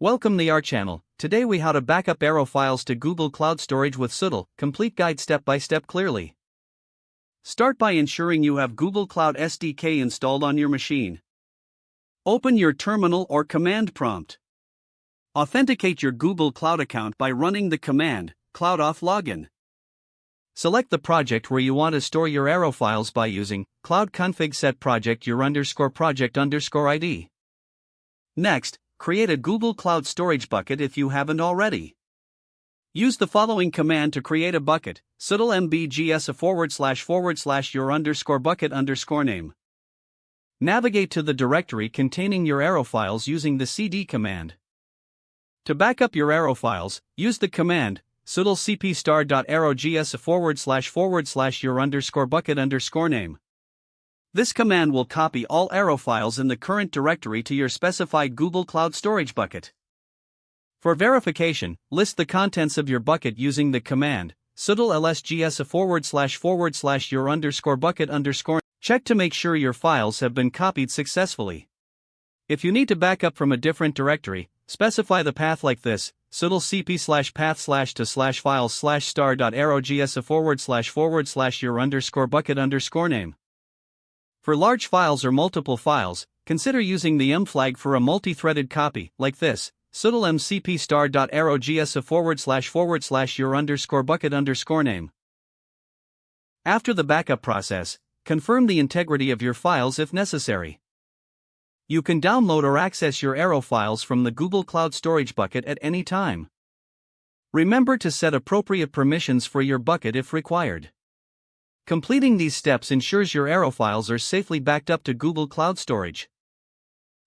Welcome to our channel. Today we how to backup Aero files to Google Cloud Storage with gsutil, complete guide step by step clearly. Start by ensuring you have Google Cloud SDK installed on your machine. Open your terminal or command prompt. Authenticate your Google Cloud account by running the command, cloud-auth login. Select the project where you want to store your Aero files by using cloud config set project your _project _ID. Next, create a Google Cloud Storage bucket if you haven't already. Use the following command to create a bucket: gsutil mbgs / your _bucket _name. Navigate to the directory containing your Aero files using the cd command. To backup your Aero files, use the command gsutil cp*aerogs / your _bucket _name. This command will copy all Aero files in the current directory to your specified Google Cloud Storage bucket. For verification, list the contents of your bucket using the command gsutil lsgs / your _bucket _. Check to make sure your files have been copied successfully. If you need to backup from a different directory, specify the path like this: gsutil cp/path/ to /files /star.aerogs / your _bucket _name. For large files or multiple files, consider using the M flag for a multi-threaded copy, like this: gsutil mcp*aerogs / your _bucket _name. After the backup process, confirm the integrity of your files if necessary. You can download or access your Aero files from the Google Cloud Storage bucket at any time. Remember to set appropriate permissions for your bucket if required. Completing these steps ensures your Aero files are safely backed up to Google Cloud Storage.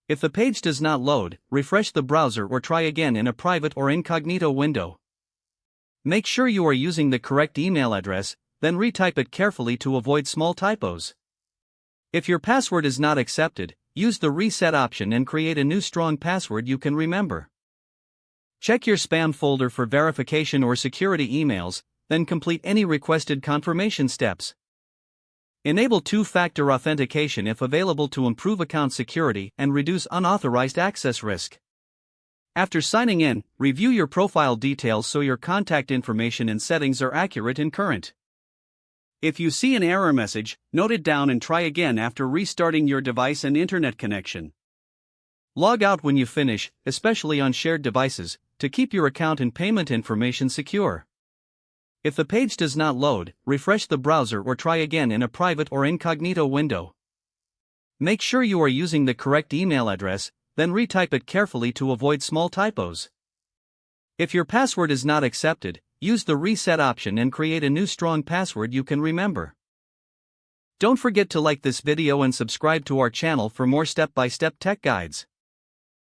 If the page does not load, refresh the browser or try again in a private or incognito window. Make sure you are using the correct email address, then retype it carefully to avoid small typos. If your password is not accepted, use the reset option and create a new strong password you can remember. Check your spam folder for verification or security emails, then complete any requested confirmation steps. Enable two-factor authentication if available to improve account security and reduce unauthorized access risk. After signing in, review your profile details so your contact information and settings are accurate and current. If you see an error message, note it down and try again after restarting your device and internet connection. Log out when you finish, especially on shared devices, to keep your account and payment information secure. If the page does not load, refresh the browser or try again in a private or incognito window. Make sure you are using the correct email address, then retype it carefully to avoid small typos. If your password is not accepted, use the reset option and create a new strong password you can remember. Don't forget to like this video and subscribe to our channel for more step-by-step tech guides.